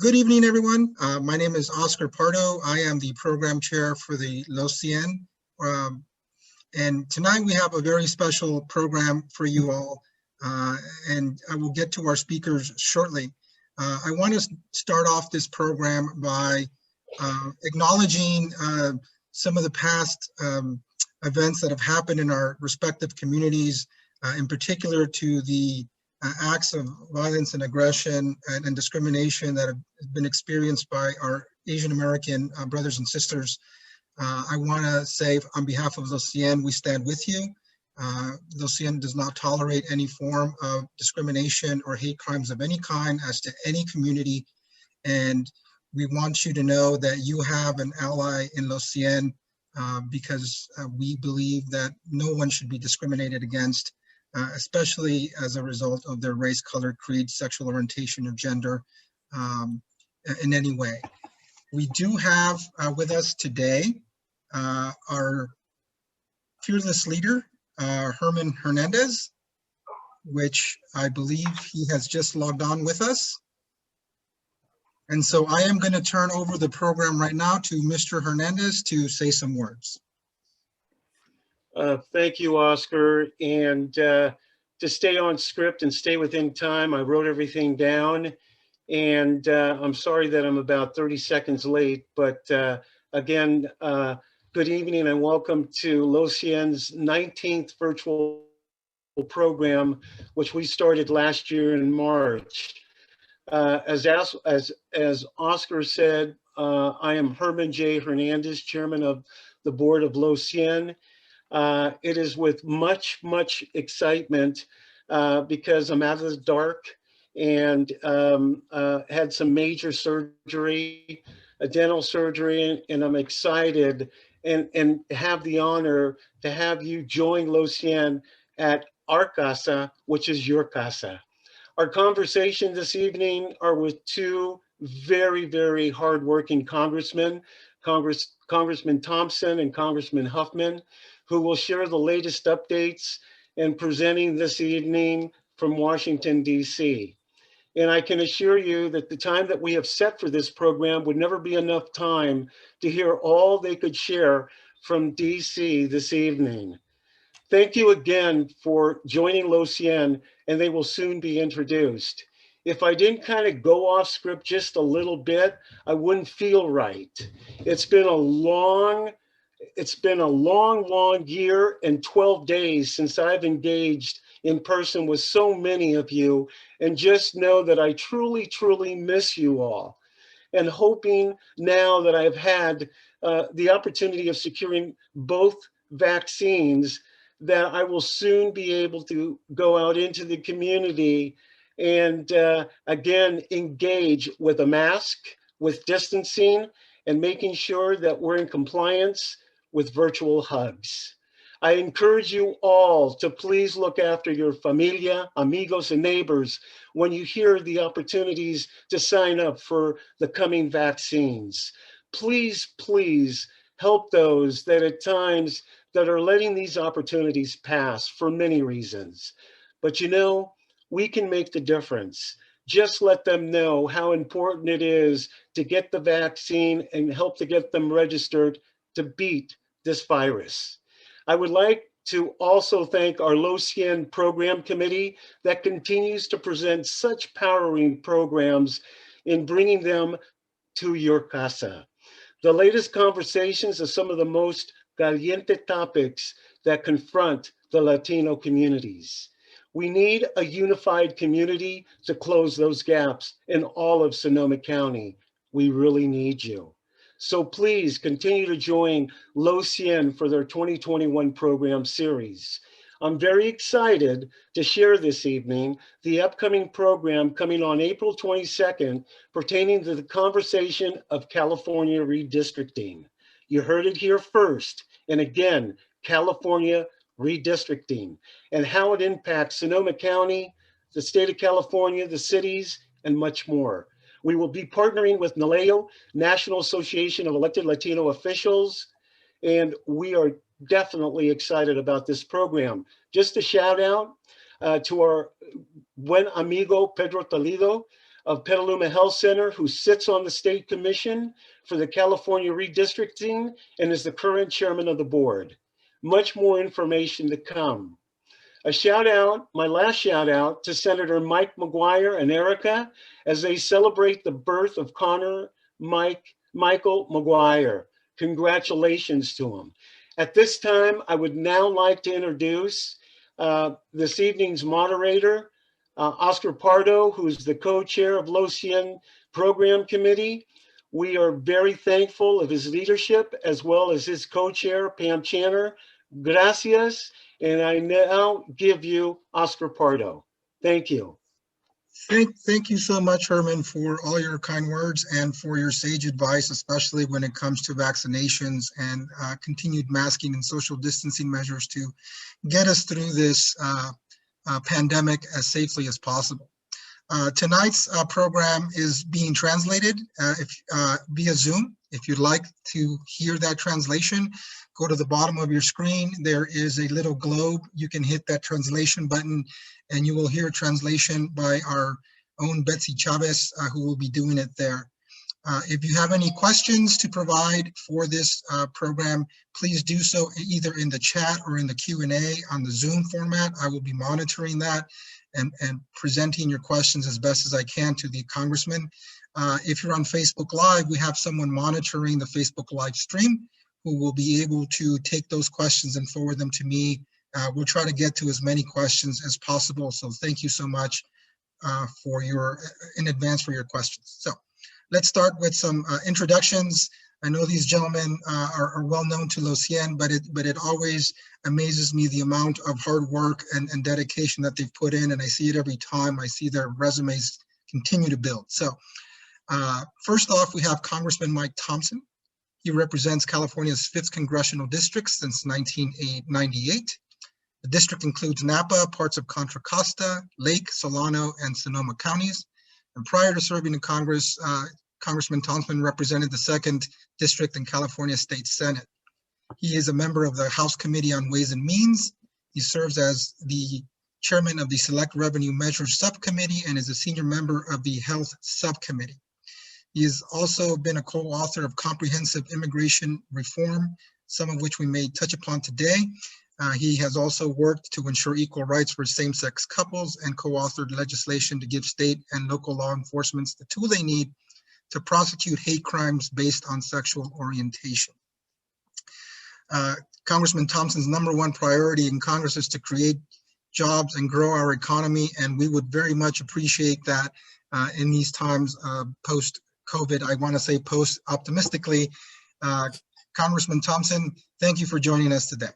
Good evening, everyone. My name is Oscar Pardo. I am the program chair for the Los Cien. And tonight we have a very special program for you all. And I will get to our speakers shortly. I want to start off this program by acknowledging some of the past events that have happened in our respective communities, in particular to the acts of violence and aggression and discrimination that have been experienced by our Asian American brothers and sisters. I want to say on behalf of Los Cien, we stand with you. Los Cien does not tolerate any form of discrimination or hate crimes of any kind as to any community. And we want you to know that you have an ally in Los Cien because we believe that no one should be discriminated against, especially as a result of their race, color, creed, sexual orientation, or gender in any way. We do have with us today our fearless leader, Herman Hernandez, which I believe he has just logged on with us. And so I am going to turn over the program right now to Mr. Hernandez to say some words. Thank you, Oscar. And to stay on script and stay within time, I wrote everything down. And I'm sorry that I'm about 30 seconds late, but again, good evening and welcome to Los Cien's 19th virtual program, which we started last year in March. As Oscar said, I am Herman J. Hernandez, chairman of the board of Los Cien. It is with much excitement because I'm out of the dark and had some major surgery, a dental surgery, and I'm excited and have the honor to have you join Los Cien at our casa, which is your casa. Our conversation this evening are with two very hardworking congressmen, Congressman Thompson and Congressman Huffman, who will share the latest updates and presenting this evening from Washington, D.C. And I can assure you that the time that we have set for this program would never be enough time to hear all they could share from D.C. this evening. Thank you again for joining Los Cien, and they will soon be introduced. If I didn't kind of go off script just a little bit, I wouldn't feel right. It's been a long year and 12 days since I've engaged in person with so many of you, and just know that I truly miss you all. And hoping now that I've had the opportunity of securing both vaccines, that I will soon be able to go out into the community and again, engage with a mask, with distancing, and making sure that we're in compliance with virtual hugs. I encourage you all to please look after your familia, amigos, and neighbors when you hear the opportunities to sign up for the coming vaccines. Please help those that at times that are letting these opportunities pass for many reasons. But you know, we can make the difference. Just let them know how important it is to get the vaccine and help to get them registered to beat this virus. I would like to also thank our Los Cien program committee that continues to present such powering programs in bringing them to your casa. The latest conversations are some of the most caliente topics that confront the Latino communities. We need a unified community to close those gaps in all of Sonoma County. We really need you. So please continue to join Los Cien for their 2021 program series. I'm very excited to share this evening the upcoming program coming on April 22nd pertaining to the conversation of California redistricting. You heard it here first. And again, California redistricting and how it impacts Sonoma County, the state of California, the cities, and much more. We will be partnering with NALEO, National Association of Elected Latino Officials, and we are definitely excited about this program. Just a shout out to our buen amigo, Pedro Toledo, of Petaluma Health Center, who sits on the state commission for the California redistricting and is the current chairman of the board. Much more information to come. A shout out, my last shout out, to Senator Mike McGuire and Erica as they celebrate the birth of Connor Michael McGuire. Congratulations to him. At this time, I would now like to introduce this evening's moderator, Oscar Pardo, who is the co-chair of Los Cien Program Committee. We are very thankful of his leadership, as well as his co-chair, Pam Channer. Gracias. And I now give you Oscar Pardo. Thank you. Thank you so much, Herman, for all your kind words and for your sage advice, especially when it comes to vaccinations and continued masking and social distancing measures to get us through this pandemic as safely as possible. Tonight's program is being translated via Zoom. If you'd like to hear that translation, go to the bottom of your screen. There is a little globe. You can hit that translation button and you will hear translation by our own Betsy Chavez, who will be doing it there. If you have any questions to provide for this program, please do so either in the chat or in the Q&A on the Zoom format. I will be monitoring that and presenting your questions as best as I can to the Congressman. If you're on Facebook Live, we have someone monitoring the Facebook Live stream who will be able to take those questions and forward them to me. We'll try to get to as many questions as possible. So thank you so much in advance for your questions. So let's start with some introductions. I know these gentlemen are well known to Los Cien, but it always amazes me the amount of hard work and dedication that they've put in, and I see it every time. I see their resumes continue to build. So first off, we have Congressman Mike Thompson. He represents California's 5th Congressional District since 1998. The district includes Napa, parts of Contra Costa, Lake, Solano, and Sonoma counties. And prior to serving in Congress, Congressman Thompson represented the 2nd District in California State Senate. He is a member of the House Committee on Ways and Means. He serves as the chairman of the Select Revenue Measures Subcommittee and is a senior member of the Health Subcommittee. He has also been a co-author of Comprehensive Immigration Reform, some of which we may touch upon today. He has also worked to ensure equal rights for same-sex couples and co-authored legislation to give state and local law enforcement the tool they need to prosecute hate crimes based on sexual orientation. Congressman Thompson's #1 priority in Congress is to create jobs and grow our economy, and we would very much appreciate that in these times post-COVID. I want to say post-optimistically. Congressman Thompson, thank you for joining us today.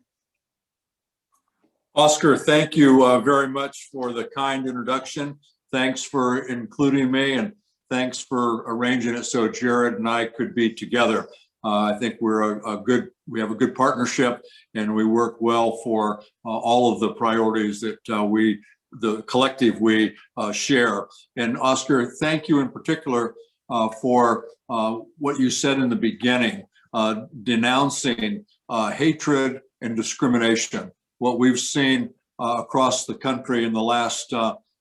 Oscar, thank you very much for the kind introduction. Thanks for including me, and thanks for arranging it so Jared and I could be together. I think we have a good partnership, and we work well for all of the priorities that the collective we share. And Oscar, thank you in particular for what you said in the beginning, denouncing hatred and discrimination. What we've seen across the country in the last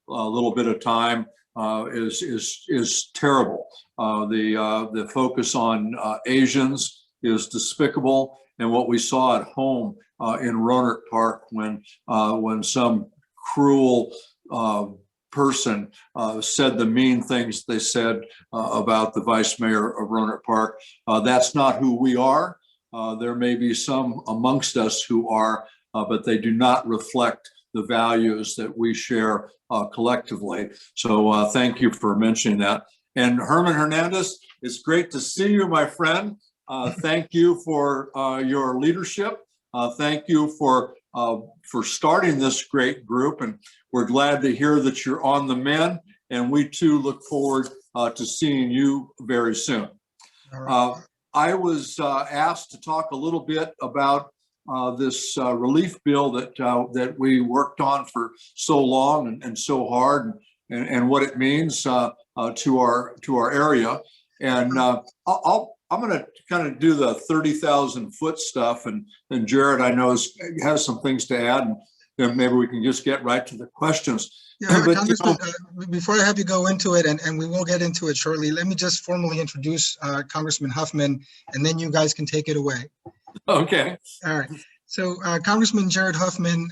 little bit of time is terrible. The focus on Asians is despicable, and what we saw at home in Rohnert Park when some cruel person said the mean things they said about the vice mayor of Rohnert Park. That's not who we are. There may be some amongst us who are, but they do not reflect the values that we share collectively. So thank you for mentioning that. And Herman Hernandez, it's great to see you, my friend. Thank you for your leadership. Thank you for starting this great group. And we're glad to hear that you're on the mend. And we too look forward to seeing you very soon. I was asked to talk a little bit about this relief bill that we worked on for so long and so hard, and what it means to our area. And I'm going to kind of do the 30,000 foot stuff, and Jared, I know, has some things to add. then maybe we can just get right to the questions. Yeah, But, Congressman, before I have you go into it, and we will get into it shortly, let me just formally introduce Congressman Huffman, and then you guys can take it away. okay. All right. So Congressman Jared Huffman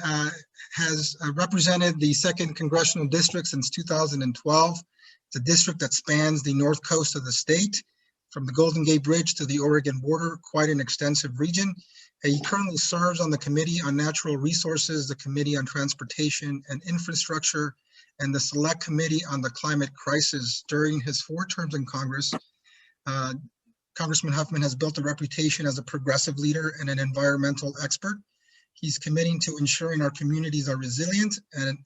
has represented the 2nd Congressional District since 2012. It's a district that spans the north coast of the state, from the Golden Gate Bridge to the Oregon border, quite an extensive region. He currently serves on the Committee on Natural Resources, the Committee on Transportation and Infrastructure, and the Select Committee on the Climate Crisis. During his 4 terms in Congress, Congressman Huffman has built a reputation as a progressive leader and an environmental expert. He's committing to ensuring our communities are resilient and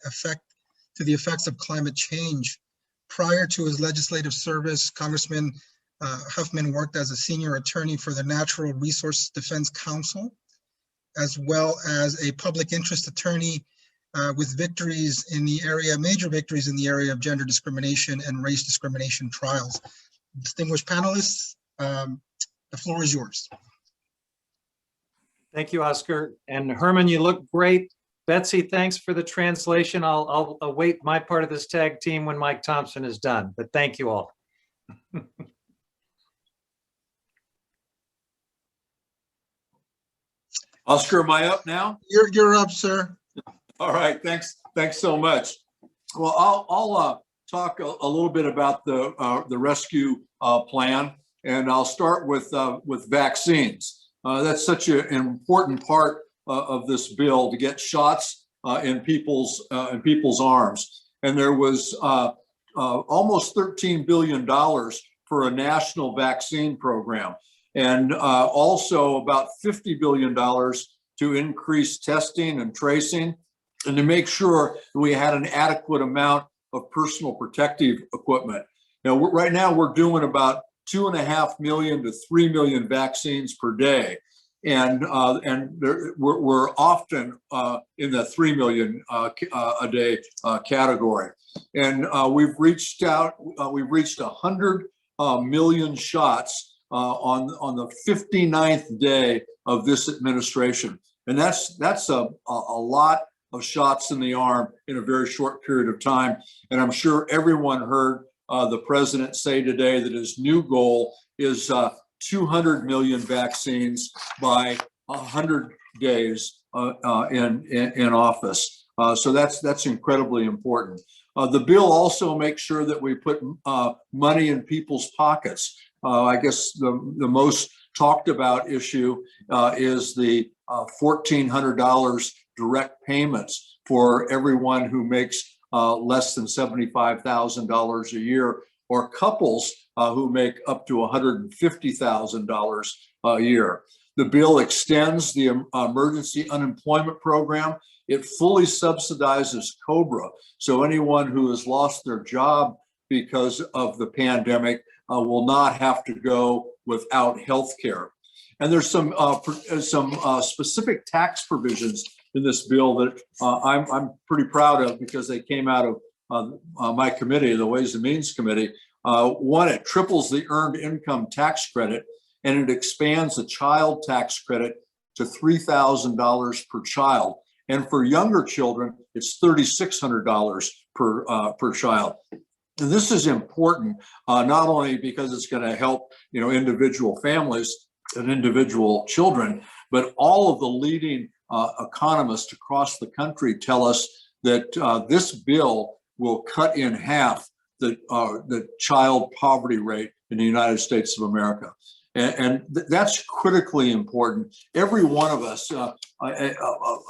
to the effects of climate change. Prior to his legislative service, Congressman Huffman worked as a senior attorney for the Natural Resource Defense Council, as well as a public interest attorney with victories in the area, major victories in the area of gender discrimination and race discrimination trials. Distinguished panelists, the floor is yours. Thank you, Oscar. And Herman, you look great. Betsy, thanks for the translation. I'll await my part of this tag team when Mike Thompson is done, but thank you all. Oscar, am I up now? You're up, sir. All right, thanks so much. Well, I'll talk a little bit about the rescue plan, and I'll start with vaccines. That's such an important part of this bill, to get shots in people's arms. And there was almost $13 billion for a national vaccine program, and also about $50 billion to increase testing and tracing, and to make sure that we had an adequate amount of personal protective equipment. Now, right now we're doing about 2.5 million to 3 million vaccines per day, and we're often in the 3 million a day category. And we've reached 100 million shots on the 59th day of this administration, and that's a lot of shots in the arm in a very short period of time. And I'm sure everyone heard the president say today that his new goal is 200 million vaccines by 100 days in office. So that's incredibly important. The bill also makes sure that we put money in people's pockets. I guess the most talked about issue is the $1,400 direct payments for everyone who makes less than $75,000 a year, or couples who make up to $150,000 a year. The bill extends the emergency unemployment program. It fully subsidizes COBRA. So anyone who has lost their job because of the pandemic will not have to go without health care. And there's some specific tax provisions in this bill that I'm pretty proud of, because they came out of my committee, the Ways and Means Committee. One, it triples the earned income tax credit, and it expands the child tax credit to $3,000 per child. And for younger children, it's $3,600 per child. And this is important, not only because it's going to help, individual families and individual children, but all of the leading economists across the country tell us that this bill will cut in half the child poverty rate in the United States of America. And that's critically important. Every one of us, an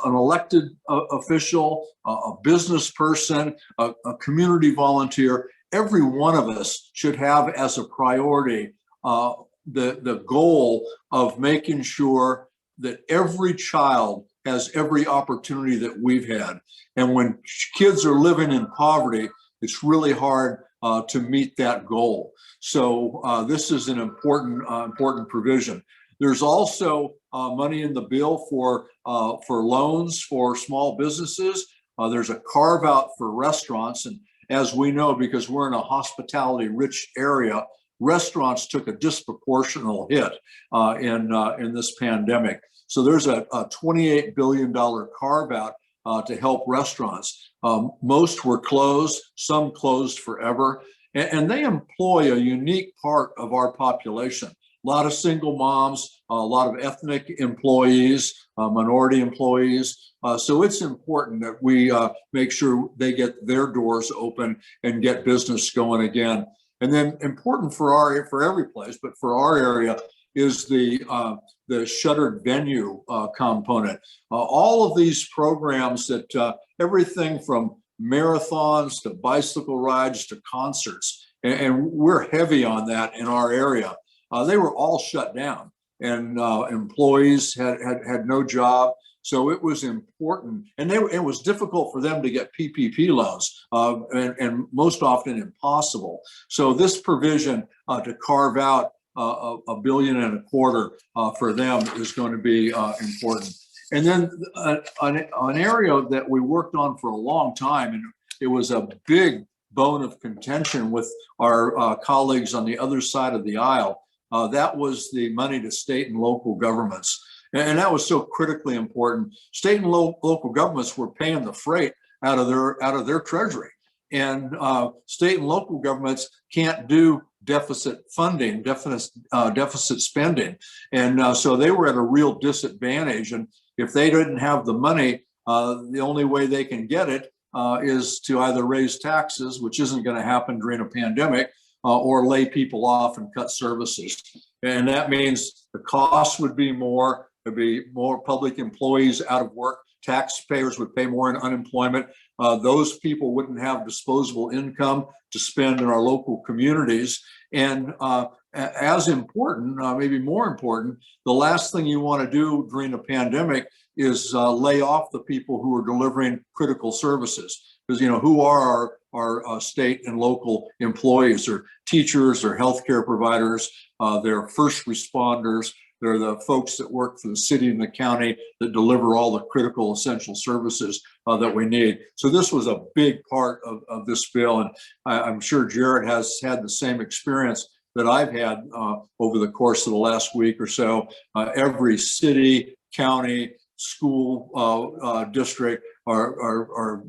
elected official, a business person, a community volunteer, every one of us should have as a priority the goal of making sure that every child has every opportunity that we've had. And when kids are living in poverty, it's really hard to meet that goal. So this is an important provision. There's also money in the bill for loans for small businesses. There's a carve out for restaurants, and as we know, because we're in a hospitality-rich area, restaurants took a disproportionate hit in this pandemic. So there's a $28 billion carve out to help restaurants. Most were closed, some closed forever, and they employ a unique part of our population. A lot of single moms, a lot of ethnic employees, minority employees. So it's important that we make sure they get their doors open and get business going again. And then important for every place, but for our area is the shuttered venue component. All of these programs that everything from marathons to bicycle rides to concerts, and we're heavy on that in our area. They were all shut down, and employees had no job. So it was important, and it was difficult for them to get PPP loans, and most often impossible. So this provision to carve out $1.25 billion for them is going to be important. And then an area that we worked on for a long time, and it was a big bone of contention with our colleagues on the other side of the aisle. That was the money to state and local governments. And that was so critically important. State and local governments were paying the freight out of their treasury. And state and local governments can't do deficit funding, deficit spending. And so they were at a real disadvantage. And if they didn't have the money, the only way they can get it is to either raise taxes, which isn't going to happen during a pandemic, or lay people off and cut services. And that means the cost would be more, there'd be more public employees out of work, taxpayers would pay more in unemployment. Those people wouldn't have disposable income to spend in our local communities. And as important, maybe more important, the last thing you want to do during a pandemic is lay off the people who are delivering critical services. Because, you know, who are our state and local employees? Or teachers, or healthcare providers, they're first responders. They're the folks that work for the city and the county that deliver all the critical essential services that we need. So this was a big part of this bill. And I'm sure Jared has had the same experience that I've had over the course of the last week or so. Every city, county, school district are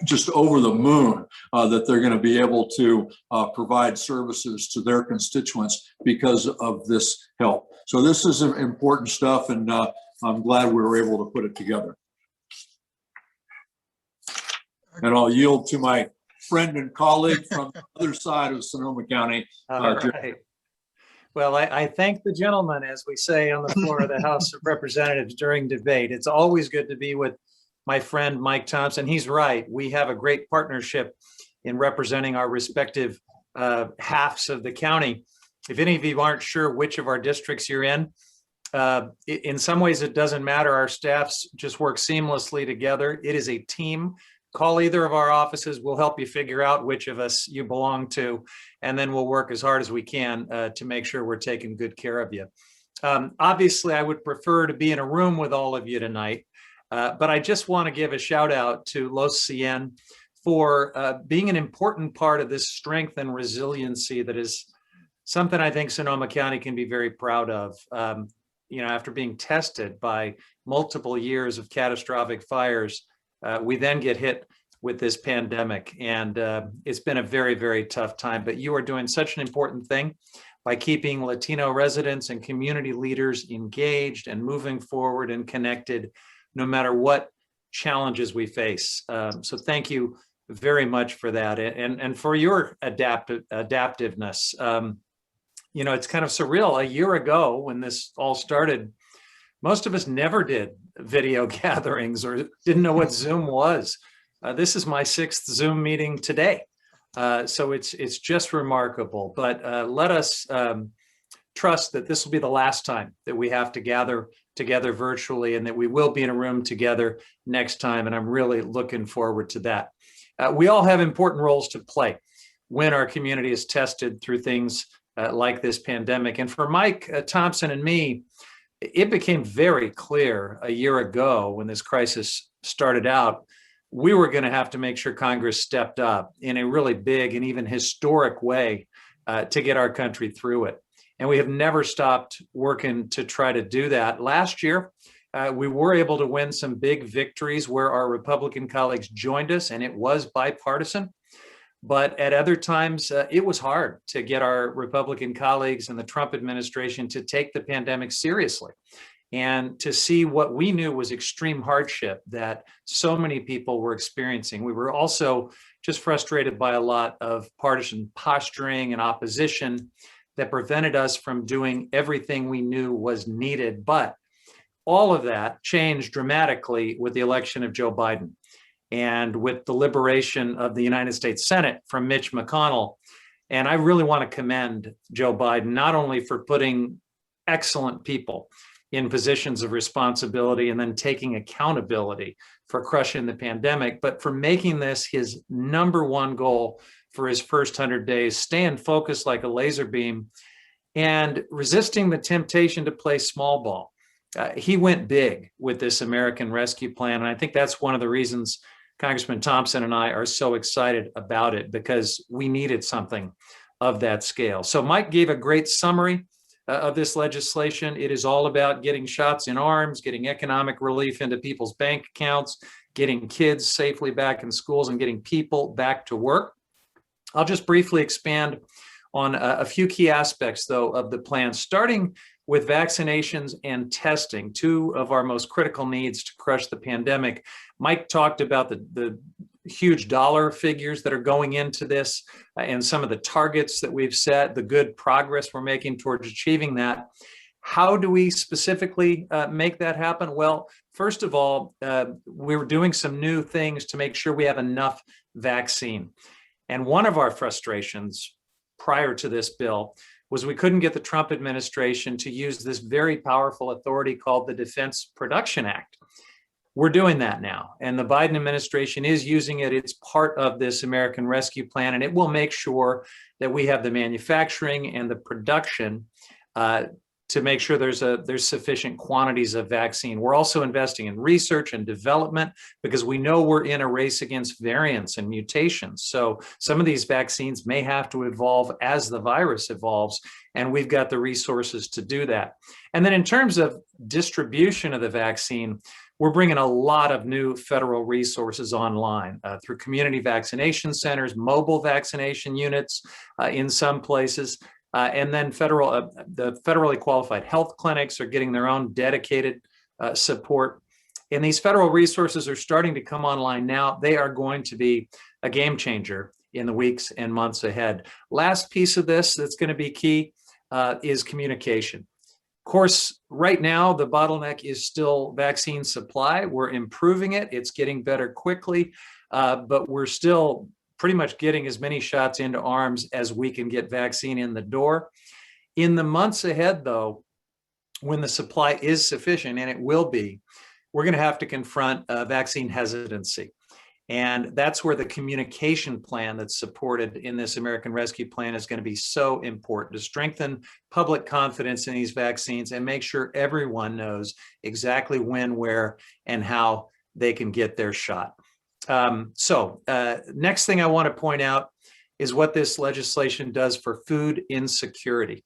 just over the moon that they're going to be able to provide services to their constituents because of this help. So this is important stuff, and I'm glad we were able to put it together. And I'll yield to my friend and colleague from the other side of Sonoma County. All right. Well, I thank the gentleman, as we say on the floor of the House of Representatives during debate. It's always good to be with my friend Mike Thompson. He's right. We have a great partnership in representing our respective halves of the county. If any of you aren't sure which of our districts you're in some ways it doesn't matter. Our staffs just work seamlessly together. It is a team. Call either of our offices. We'll help you figure out which of us you belong to, and then we'll work as hard as we can to make sure we're taking good care of you. Obviously, I would prefer to be in a room with all of you tonight, but I just want to give a shout out to Los Cien for being an important part of this strength and resiliency that is something I think Sonoma County can be very proud of. You know, after being tested by multiple years of catastrophic fires, we then get hit with this pandemic, and it's been a very, very tough time. But you are doing such an important thing by keeping Latino residents and community leaders engaged and moving forward and connected, no matter what challenges we face. So thank you very much for that, and for your adaptiveness. You know, it's kind of surreal. A year ago, when this all started, most of us never did video gatherings or didn't know what Zoom was. This is my 6th Zoom meeting today. So it's just remarkable, but let us trust that this will be the last time that we have to gather together virtually, and that we will be in a room together next time. And I'm really looking forward to that. We all have important roles to play when our community is tested through things like this pandemic. And for Mike Thompson and me, it became very clear a year ago when this crisis started out, we were going to have to make sure Congress stepped up in a really big and even historic way to get our country through it. And we have never stopped working to try to do that. Last year, We were able to win some big victories where our Republican colleagues joined us, and it was bipartisan. But at other times, it was hard to get our Republican colleagues and the Trump administration to take the pandemic seriously and to see what we knew was extreme hardship that so many people were experiencing. We were also just frustrated by a lot of partisan posturing and opposition that prevented us from doing everything we knew was needed. But all of that changed dramatically with the election of Joe Biden and with the liberation of the United States Senate from Mitch McConnell. And I really want to commend Joe Biden, not only for putting excellent people in positions of responsibility and then taking accountability for crushing the pandemic, but for making this his number one goal for his first 100 days, staying focused like a laser beam and resisting the temptation to play small ball. He went big with this American Rescue Plan. And I think that's one of the reasons Congressman Thompson and I are so excited about it, because we needed something of that scale. So Mike gave a great summary of this legislation. It is all about getting shots in arms, getting economic relief into people's bank accounts, getting kids safely back in schools, and getting people back to work. I'll just briefly expand on a few key aspects, though, of the plan, starting with vaccinations and testing, two of our most critical needs to crush the pandemic. Mike talked about the huge dollar figures that are going into this and some of the targets that we've set, the good progress we're making towards achieving that. How do we specifically make that happen? Well, first of all, we're doing some new things to make sure we have enough vaccine. And one of our frustrations prior to this bill was we couldn't get the Trump administration to use this very powerful authority called the Defense Production Act. We're doing that now, and the Biden administration is using it. It's part of this American Rescue Plan, and it will make sure that we have the manufacturing and the production to make sure there's sufficient quantities of vaccine. We're also investing in research and development because we know we're in a race against variants and mutations. So some of these vaccines may have to evolve as the virus evolves, and we've got the resources to do that. And then in terms of distribution of the vaccine, we're bringing a lot of new federal resources online through community vaccination centers, mobile vaccination units in some places. And then the federally qualified health clinics are getting their own dedicated support. And these federal resources are starting to come online now. They are going to be a game changer in the weeks and months ahead. Last piece of this that's going to be key is communication. Of course, right now, the bottleneck is still vaccine supply. We're improving it. It's getting better quickly, but we're still pretty much getting as many shots into arms as we can get vaccine in the door. In the months ahead, though, when the supply is sufficient, and it will be, we're going to have to confront vaccine hesitancy. And that's where the communication plan that's supported in this American Rescue Plan is going to be so important to strengthen public confidence in these vaccines and make sure everyone knows exactly when, where, and how they can get their shot. Next thing I want to point out is what this legislation does for food insecurity.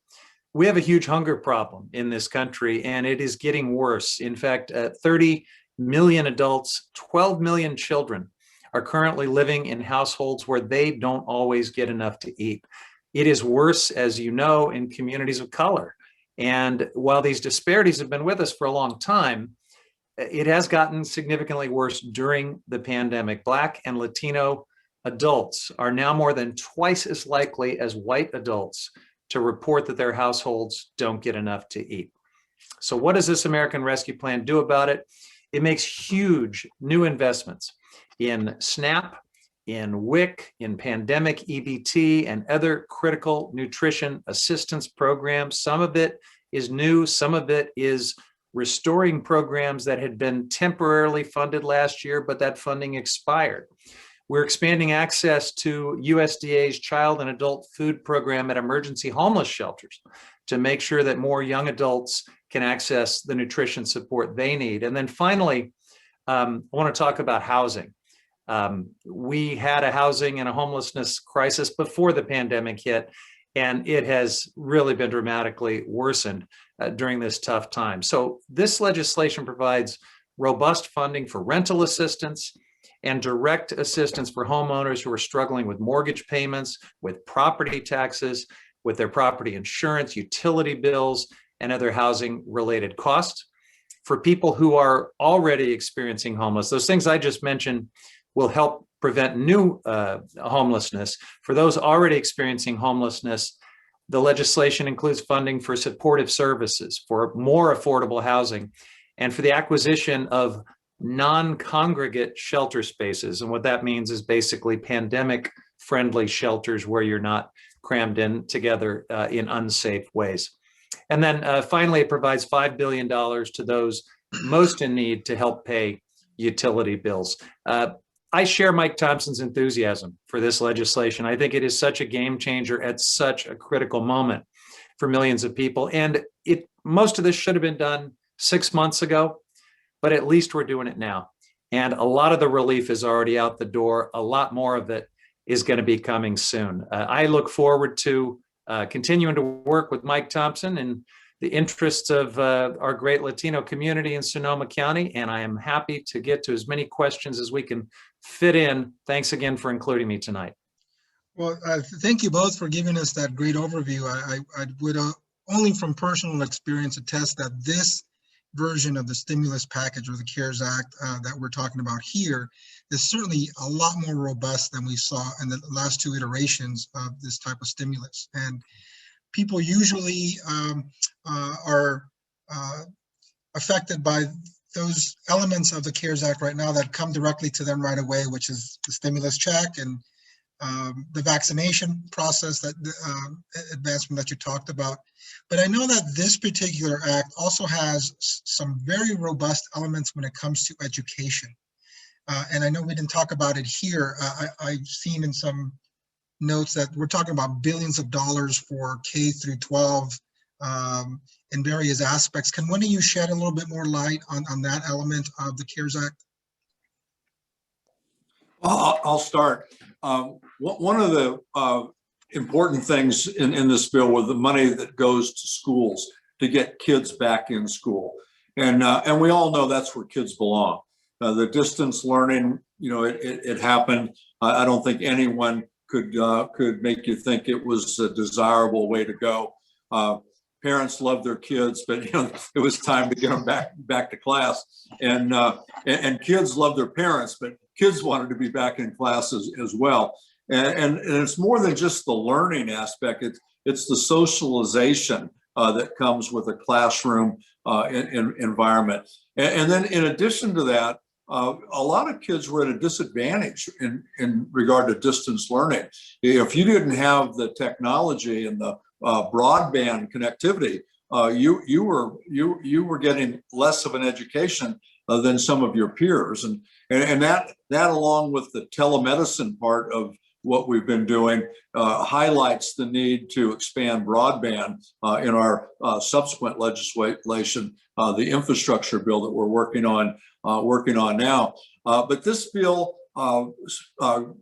We have a huge hunger problem in this country, and it is getting worse. In fact, 30 million adults, 12 million children are currently living in households where they don't always get enough to eat. It is worse, as you know, in communities of color. And while these disparities have been with us for a long time, it has gotten significantly worse during the pandemic. Black and Latino adults are now more than twice as likely as white adults to report that their households don't get enough to eat. So what does this American Rescue Plan do about it? It makes huge new investments in SNAP, in WIC, in pandemic EBT, and other critical nutrition assistance programs. Some of it is new, some of it is restoring programs that had been temporarily funded last year, but that funding expired. We're expanding access to USDA's Child and Adult Food Program at emergency homeless shelters to make sure that more young adults can access the nutrition support they need. And then finally, I want to talk about housing. We had a housing and a homelessness crisis before the pandemic hit, And it has really been dramatically worsened during this tough time. So this legislation provides robust funding for rental assistance and direct assistance for homeowners who are struggling with mortgage payments, with property taxes, with their property insurance, utility bills, and other housing related costs. For people who are already experiencing homeless, those things I just mentioned will help prevent new homelessness. For those already experiencing homelessness, the legislation includes funding for supportive services, for more affordable housing, and for the acquisition of non-congregate shelter spaces. And what that means is basically pandemic-friendly shelters where you're not crammed in together in unsafe ways. And then finally, it provides $5 billion to those most in need to help pay utility bills. I share Mike Thompson's enthusiasm for this legislation. I think it is such a game changer at such a critical moment for millions of people. And most of this should have been done 6 months ago, but at least we're doing it now. And a lot of the relief is already out the door. A lot more of it is going to be coming soon. I look forward to continuing to work with Mike Thompson in the interests of our great Latino community in Sonoma County. And I am happy to get to as many questions as we can fit in. Thanks again for including me tonight. Well, thank you both for giving us that great overview. I would only from personal experience attest that this version of the stimulus package or the CARES Act that we're talking about here is certainly a lot more robust than we saw in the last two iterations of this type of stimulus. And people usually are affected by those elements of the CARES Act right now that come directly to them right away, which is the stimulus check and the vaccination process, that advancement that you talked about. But I know that this particular act also has some very robust elements when it comes to education. And I know we didn't talk about it here. I've seen in some notes that we're talking about billions of dollars for K through 12 in various aspects. Can one of you shed a little bit more light on that element of the CARES Act? Well, I'll start. One of the important things in this bill was the money that goes to schools to get kids back in school. And we all know that's where kids belong. The distance learning, it happened. I don't think anyone could make you think it was a desirable way to go. Parents love their kids, but it was time to get them back to class. And kids love their parents, but kids wanted to be back in class as well. And it's more than just the learning aspect. It's the socialization that comes with a classroom environment. And then in addition to that, a lot of kids were at a disadvantage in regard to distance learning. If you didn't have the technology and the broadband connectivity, you were getting less of an education than some of your peers, and that along with the telemedicine part of what we've been doing highlights the need to expand broadband in our subsequent legislation, the infrastructure bill that we're working on now. But this bill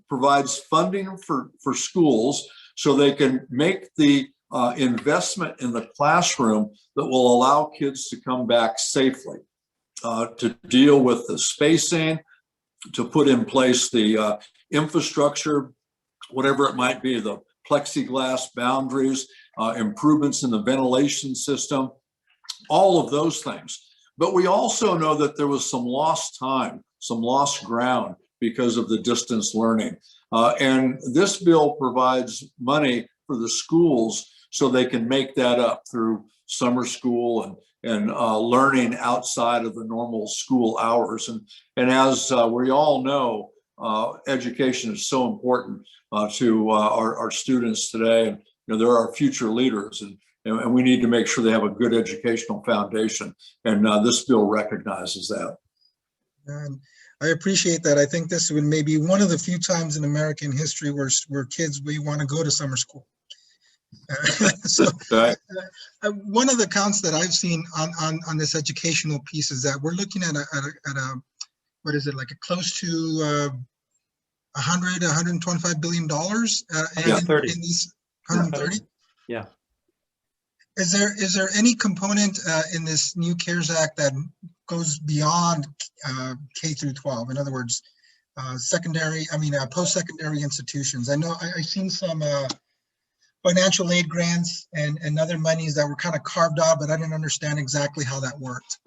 provides funding for schools so they can make the investment in the classroom that will allow kids to come back safely, to deal with the spacing, to put in place the infrastructure, whatever it might be, the plexiglass boundaries, improvements in the ventilation system, all of those things. But we also know that there was some lost time, some lost ground because of the distance learning. And this bill provides money for the schools so they can make that up through summer school and learning outside of the normal school hours. And as we all know, education is so important to our students today. And there are future leaders, and we need to make sure they have a good educational foundation. And this bill recognizes that. And I appreciate that. I think this would maybe one of the few times in American history where kids may want to go to summer school. So one of the counts that I've seen on this educational piece is that we're looking at a what is it, like a close to 125 billion dollars in these 130. Yeah. Is there any component in this new CARES Act that goes beyond K through 12? In other words, post-secondary institutions. I know I've seen some financial aid grants and other monies that were kind of carved out, but I didn't understand exactly how that worked.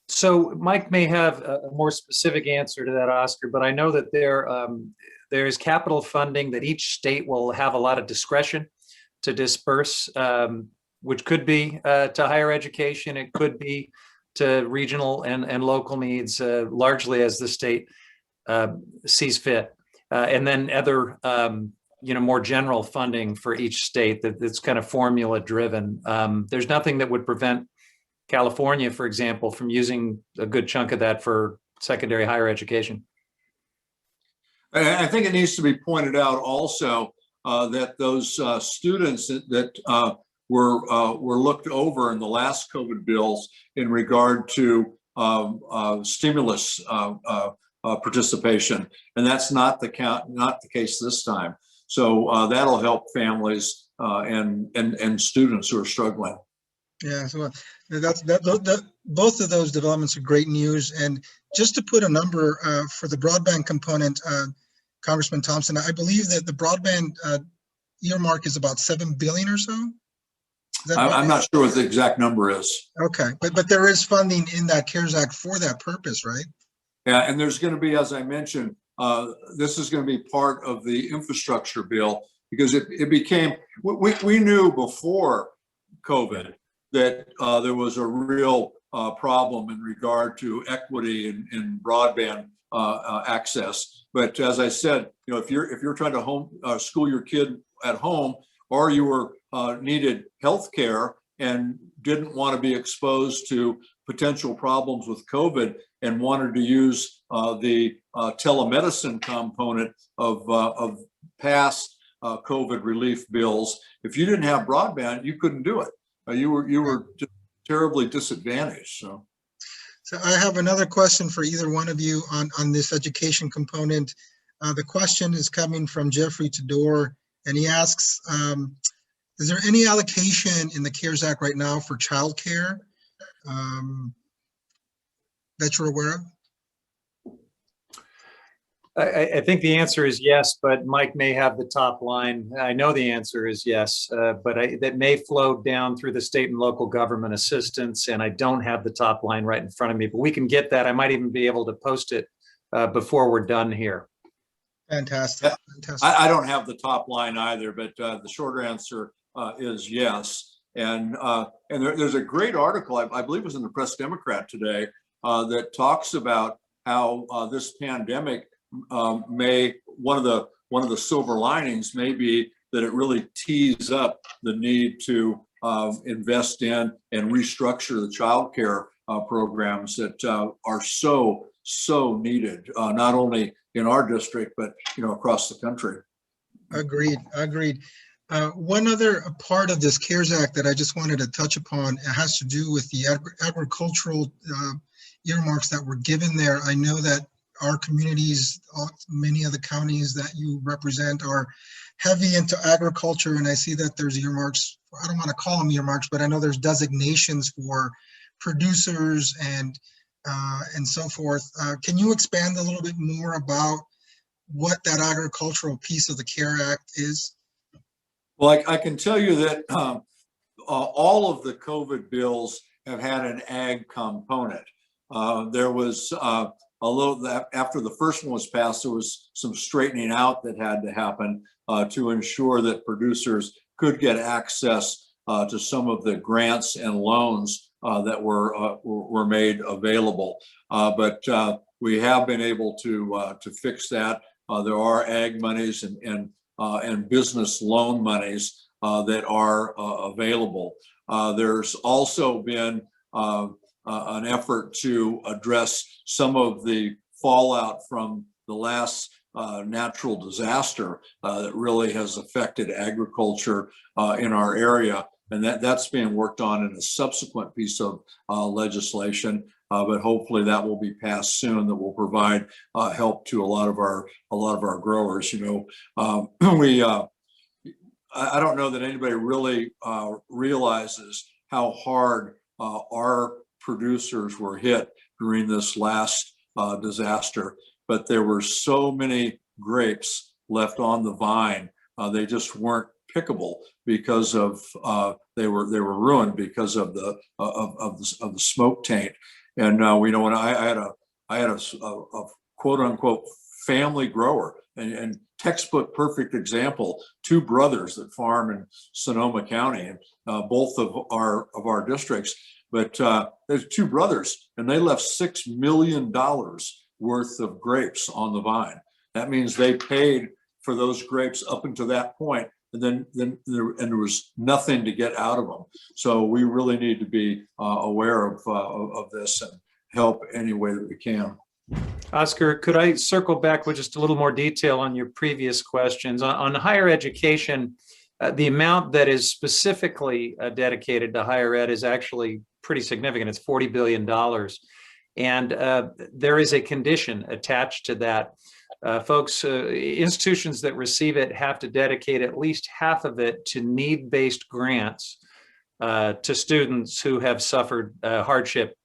So Mike may have a more specific answer to that, Oscar, but I know that there is capital funding that each state will have a lot of discretion to disperse, which could be to higher education. It could be to regional and local needs, largely as the state sees fit. And then other, more general funding for each state that's kind of formula driven. There's nothing that would prevent California, for example, from using a good chunk of that for secondary higher education. I think it needs to be pointed out also that those students that were looked over in the last COVID bills in regard to stimulus participation, and that's not the case this time. So that'll help families and students who are struggling. Yeah, so both of those developments are great news. And just to put a number for the broadband component, Congressman Thompson, I believe that the broadband earmark is about $7 billion or so. I'm not sure what the exact number is. Okay, but there is funding in that CARES Act for that purpose, right? Yeah, and there's going to be, as I mentioned, this is going to be part of the infrastructure bill, because it became, we knew before COVID that there was a real problem in regard to equity in broadband access. But as I said, if you're trying to school your kid at home, or you were needed health care and didn't want to be exposed to potential problems with COVID and wanted to use the telemedicine component of past COVID relief bills, if you didn't have broadband, you couldn't do it. You were just terribly disadvantaged. So I have another question for either one of you on this education component. The question is coming from Jeffrey Tador, and he asks, is there any allocation in the CARES Act right now for childcare that you're aware of? I think the answer is yes, but Mike may have the top line. I know the answer is yes, but that may flow down through the state and local government assistance, and I don't have the top line right in front of me, but we can get that. I might even be able to post it before we're done here. Fantastic. Fantastic. I don't have the top line either, but the shorter answer is yes. And there's a great article, I believe it was in the Press Democrat today, that talks about how this pandemic one of the silver linings may be that it really tees up the need to invest in and restructure the child care programs that are so needed, not only in our district, but across the country. Agreed. One other part of this CARES Act that I just wanted to touch upon, it has to do with the agricultural earmarks that were given there. I know that our communities, many of the counties that you represent, are heavy into agriculture, and I see that there's earmarks. I don't want to call them earmarks, but I know there's designations for producers and so forth. Can you expand a little bit more about what that agricultural piece of the CARE Act is? Well, I can tell you that all of the COVID bills have had an ag component. There was a little, after the first one was passed, there was some straightening out that had to happen to ensure that producers could get access to some of the grants and loans that were made available. But we have been able to fix that. There are ag monies and business loan monies that are available. There's also been an effort to address some of the fallout from the last natural disaster that really has affected agriculture in our area. And that's being worked on in a subsequent piece of legislation, but hopefully that will be passed soon. That will provide help to a lot of our growers. I don't know that anybody really realizes how hard our producers were hit during this last disaster, but there were so many grapes left on the vine. They just weren't pickable because of they were ruined because of the smoke taint. And we know when I had a quote unquote family grower and textbook perfect example, two brothers that farm in Sonoma County, and both of our districts. But there's two brothers, and they left $6 million worth of grapes on the vine. That means they paid for those grapes up until that point, and then there was nothing to get out of them. So we really need to be aware of this and help any way that we can. Oscar, could I circle back with just a little more detail on your previous questions on higher education? The amount that is specifically dedicated to higher ed is actually pretty significant. It's $40 billion. And there is a condition attached to that. Folks, institutions that receive it have to dedicate at least half of it to need-based grants to students who have suffered hardship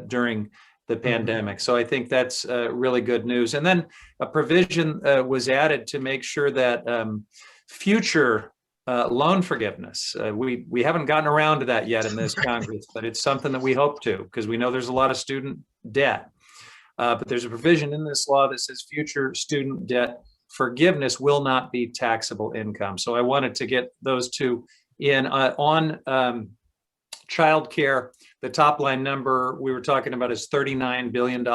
during the pandemic. So I think that's really good news. And then a provision was added to make sure that future loan forgiveness, we haven't gotten around to that yet in this Congress, but it's something that we hope to, because we know there's a lot of student debt. But there's a provision in this law that says future student debt forgiveness will not be taxable income. So I wanted to get those two in. On childcare, the top line number we were talking about is $39 billion,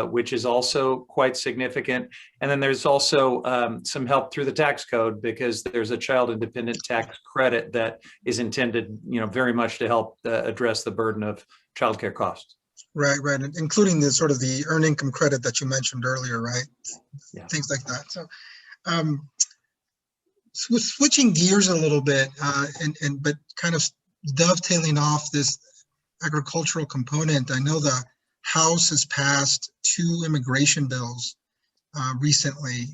which is also quite significant. And then there's also some help through the tax code, because there's a child independent tax credit that is intended, very much to help address the burden of childcare costs. Right, including the sort of the earned income credit that you mentioned earlier, right? Yeah. Things like that. So, switching gears a little bit, but kind of dovetailing off this agricultural component, I know the House has passed two immigration bills recently,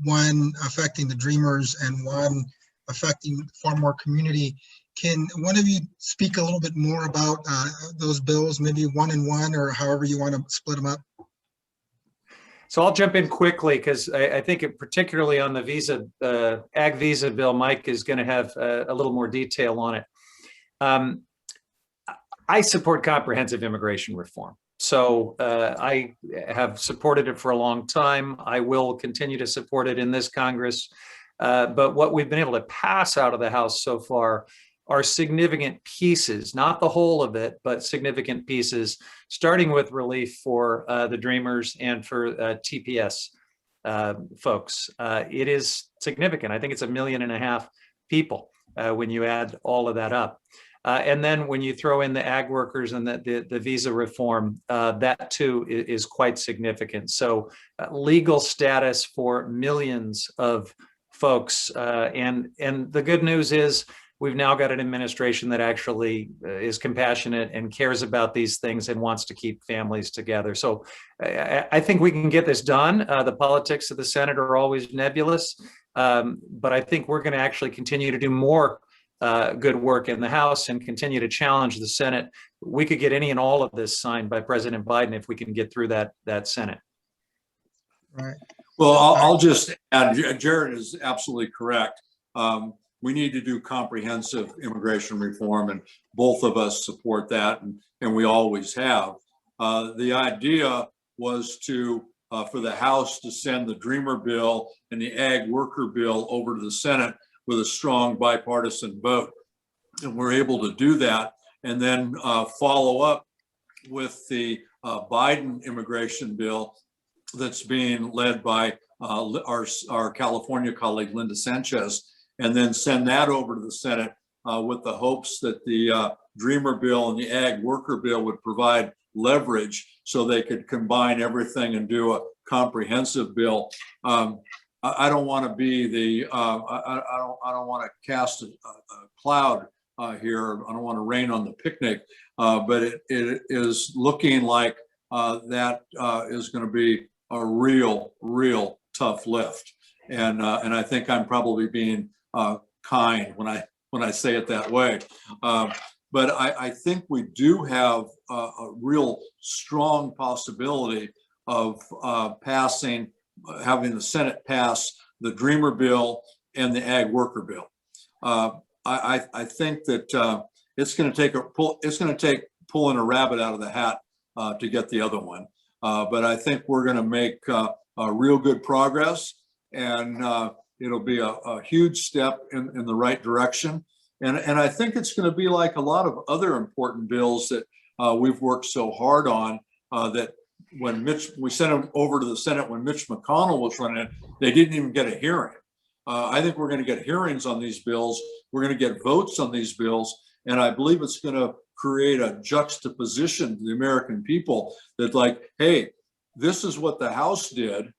one affecting the Dreamers and one affecting the farm community. Can one of you speak a little bit more about those bills, maybe one and one, or however you want to split them up? So I'll jump in quickly, because I think particularly on the visa, ag visa bill, Mike is going to have a little more detail on it. I support comprehensive immigration reform. So I have supported it for a long time. I will continue to support it in this Congress. But what we've been able to pass out of the House so far are significant pieces, not the whole of it, but significant pieces, starting with relief for the Dreamers and for TPS folks. It is significant. I think it's 1.5 million people when you add all of that up. And then when you throw in the ag workers and the visa reform, that too is quite significant. So legal status for millions of folks. And the good news is we've now got an administration that actually is compassionate and cares about these things and wants to keep families together. So I think we can get this done. The politics of the Senate are always nebulous, but I think we're going to actually continue to do more good work in the House and continue to challenge the Senate. We could get any and all of this signed by President Biden if we can get through that Senate. Right. Well, I'll just add, Jared is absolutely correct. We need to do comprehensive immigration reform, and both of us support that, and we always have. The idea was for the House to send the Dreamer bill and the Ag Worker bill over to the Senate with a strong bipartisan vote. And we're able to do that, and then follow up with the Biden immigration bill that's being led by our California colleague, Linda Sanchez, and then send that over to the Senate with the hopes that the Dreamer bill and the Ag Worker bill would provide leverage so they could combine everything and do a comprehensive bill. I don't want to be I don't want to cast a cloud here. I don't want to rain on the picnic, but it is looking like that is going to be a real tough lift. And I think I'm probably being kind when I say it that way. But I think we do have a real strong possibility of having the Senate pass the Dreamer bill and the Ag Worker bill. I think that it's going to take pulling a rabbit out of the hat to get the other one. But I think we're going to make a real good progress, and it'll be a huge step in the right direction. And I think it's going to be like a lot of other important bills that we've worked so hard on, that when we sent them over to the Senate when Mitch McConnell was running it, they didn't even get a hearing. I think we're going to get hearings on these bills. We're going to get votes on these bills. And I believe it's going to create a juxtaposition to the American people that, like, hey, this is what the House did,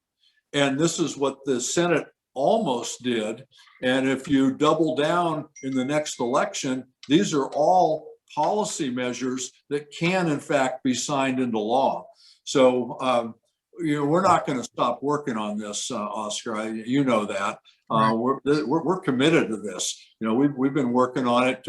and this is what the Senate almost did. And if you double down in the next election, these are all policy measures that can, in fact, be signed into law. So, we're not going to stop working on this, Oscar. You know that. We're committed to this. We've been working on it.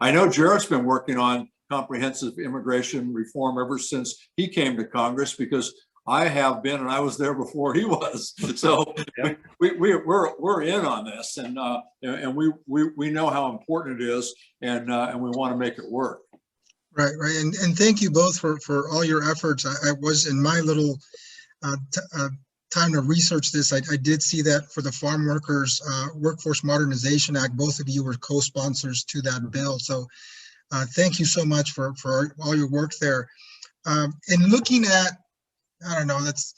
I know Jared's been working on comprehensive immigration reform ever since he came to Congress, because I have been, and I was there before he was. So yeah. we're in on this, and we know how important it is, and we want to make it work. Right. And thank you both for all your efforts. I was in my little time to research this. I did see that for the Farm Workers Workforce Modernization Act, both of you were co-sponsors to that bill. So thank you so much for all your work there. In looking at, I don't know, let's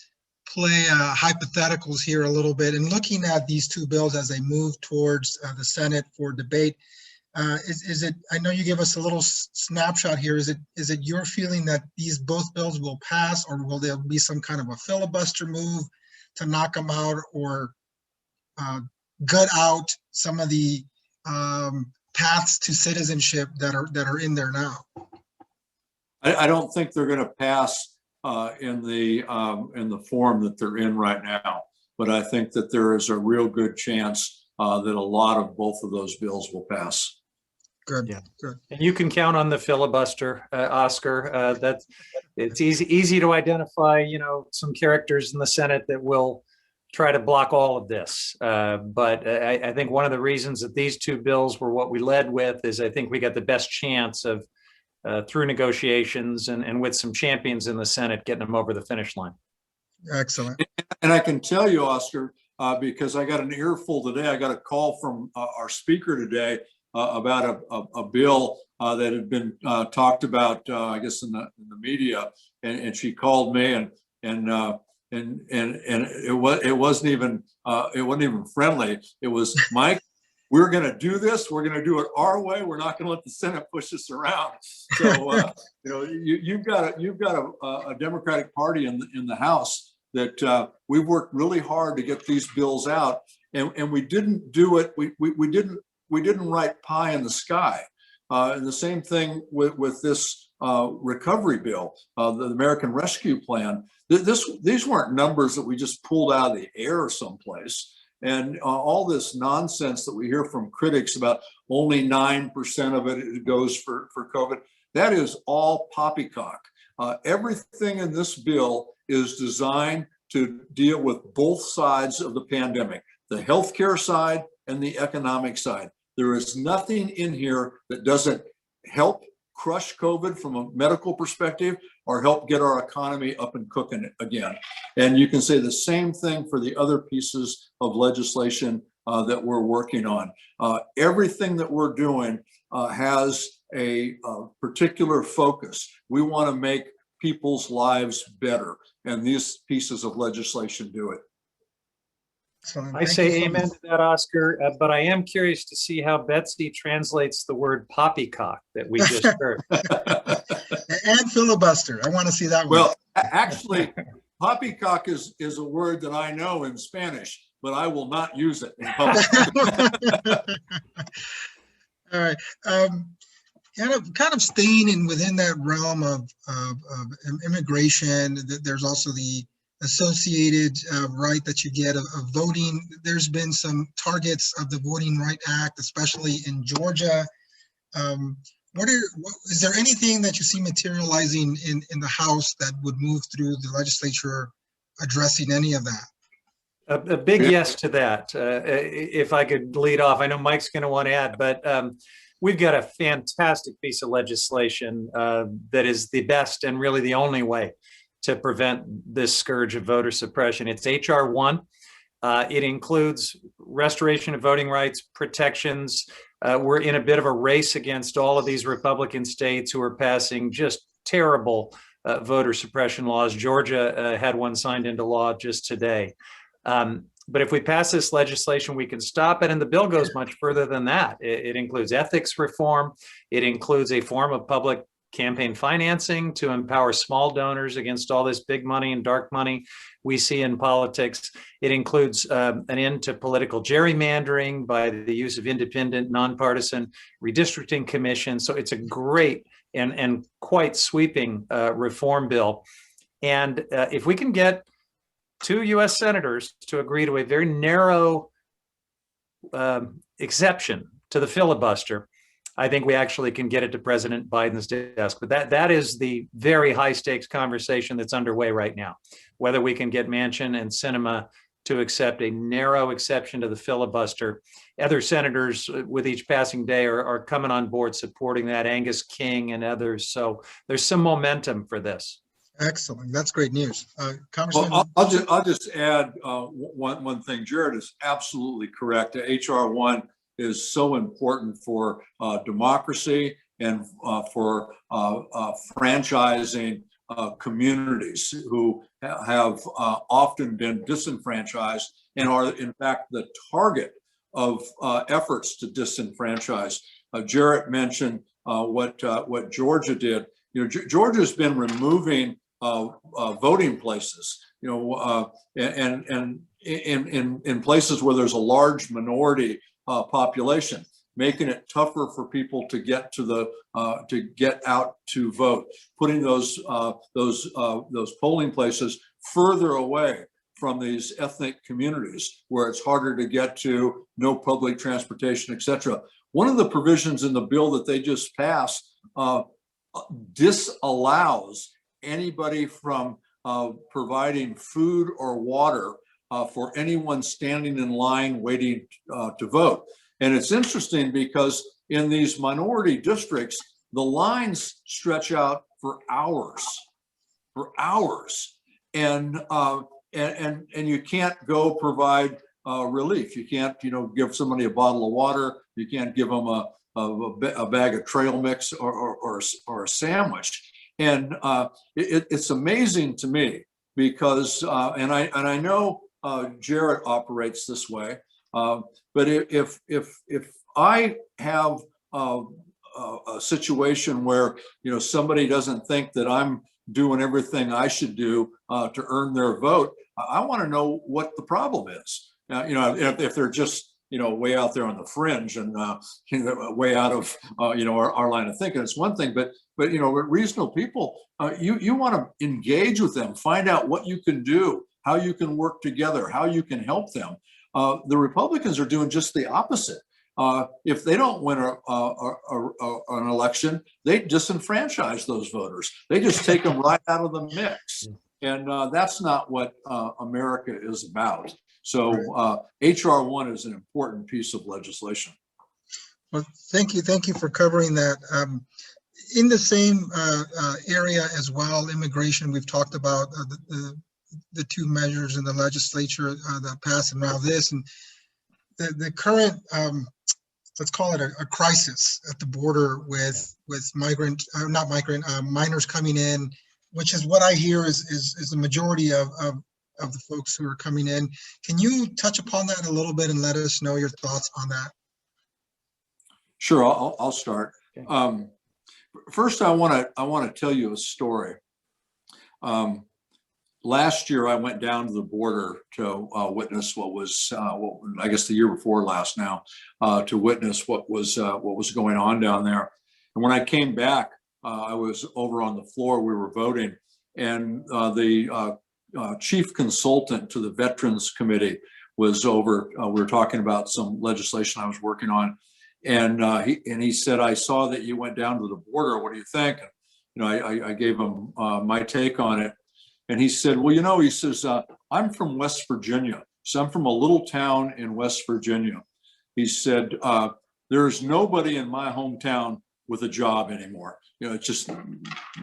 play hypotheticals here a little bit, and looking at these two bills as they move towards the Senate for debate, is it, I know you give us a little snapshot here, is it your feeling that both bills will pass, or will there be some kind of a filibuster move to knock them out, or gut out some of the paths to citizenship that are in there now? I don't think they're going to pass in the form that they're in right now, but I think that there is a real good chance that a lot of both of those bills will pass. Good. Yeah. Good. And you can count on the filibuster, Oscar. That's it's easy to identify, some characters in the Senate that will try to block all of this. But I think one of the reasons that these two bills were what we led with is I think we got the best chance of through negotiations and with some champions in the Senate getting them over the finish line. Excellent. And I can tell you, Oscar, because I got an earful today. I got a call from our speaker today about a bill that had been talked about, I guess, in the media, and she called me, and it wasn't even friendly. It was, Mike, we're going to do this. We're going to do it our way. We're not going to let the Senate push us around. So you've got a Democratic Party in the House that we've worked really hard to get these bills out, and we didn't do it. We didn't write pie in the sky. And the same thing with this recovery bill, the American Rescue Plan. These weren't numbers that we just pulled out of the air someplace. And all this nonsense that we hear from critics about only 9% of it goes for COVID, that is all poppycock. Everything in this bill is designed to deal with both sides of the pandemic, the healthcare side and the economic side. There is nothing in here that doesn't help crush COVID from a medical perspective or help get our economy up and cooking again. And you can say the same thing for the other pieces of legislation that we're working on. Everything that we're doing has a particular focus. We want to make people's lives better, and these pieces of legislation do it. Excellent. I say amen to that, Oscar, but I am curious to see how Betsy translates the word poppycock that we just heard. And filibuster. I want to see that one. Well, actually, poppycock is a word that I know in Spanish, but I will not use it in public. All right. Kind of staying within that realm of immigration, there's also the associated right that you get of voting. There's been some targets of the Voting Right Act, especially in Georgia. Is there anything that you see materializing in the House that would move through the legislature addressing any of that? A big yes to that. If I could lead off, I know Mike's going to want to add, but we've got a fantastic piece of legislation that is the best and really the only way to prevent this scourge of voter suppression. It's H.R. 1. It includes restoration of voting rights, protections. We're in a bit of a race against all of these Republican states who are passing just terrible voter suppression laws. Georgia had one signed into law just today. But if we pass this legislation, we can stop it. And the bill goes much further than that. It includes ethics reform. It includes a form of public campaign financing to empower small donors against all this big money and dark money we see in politics. It includes an end to political gerrymandering by the use of independent, nonpartisan redistricting commissions. So it's a great and quite sweeping reform bill. And if we can get 2 U.S. senators to agree to a very narrow exception to the filibuster, I think we actually can get it to President Biden's desk. But that is the very high stakes conversation that's underway right now, whether we can get Manchin and Sinema to accept a narrow exception to the filibuster. Other senators with each passing day are coming on board supporting that, Angus King and others. So there's some momentum for this. Excellent. That's great news. Congressman. Well, I'll just add one thing. Jared is absolutely correct. HR 1 is so important for democracy and for franchising communities who have often been disenfranchised and are in fact the target of efforts to disenfranchise. Jarrett mentioned what Georgia did. Georgia's been removing voting places, and in places where there's a large minority population, making it tougher for people to get to get out to vote, putting those polling places further away from these ethnic communities where it's harder to get to, no public transportation, etc. One of the provisions in the bill that they just passed disallows anybody from providing food or water for anyone standing in line waiting to vote. And it's interesting because in these minority districts, the lines stretch out for hours, and you can't go provide relief. You can't, give somebody a bottle of water. You can't give them a bag of trail mix or a sandwich. And it's amazing to me because, and I know Jarrett operates this way, but if I have a situation where somebody doesn't think that I'm doing everything I should do to earn their vote, I want to know what the problem is. If they're just way out there on the fringe and way out of our line of thinking, it's one thing. But reasonable people, you want to engage with them, find out what you can do, how you can work together, how you can help them. The Republicans are doing just the opposite. If they don't win an election, they disenfranchise those voters. They just take them right out of the mix. And that's not what America is about. So HR 1 is an important piece of legislation. Well, thank you for covering that. In the same area as well, immigration, we've talked about the 2 measures in the legislature that passed, and now this, and the current, let's call it a crisis at the border with minors coming in, which is what I hear is the majority of the folks who are coming in. Can you touch upon that a little bit and let us know your thoughts on that? Sure, I'll start. Okay. First, I want to tell you a story. Last year, I went down to the border to witness what was, I guess the year before last now, to witness what was going on down there. And when I came back, I was over on the floor. We were voting, and the chief consultant to the Veterans Committee was over. We were talking about some legislation I was working on, and he said, "I saw that you went down to the border. What do you think?" I gave him my take on it, and he said, "Well, he says, I'm from West Virginia, so I'm from a little town in West Virginia." He said, "There's nobody in my hometown with a job anymore. It's just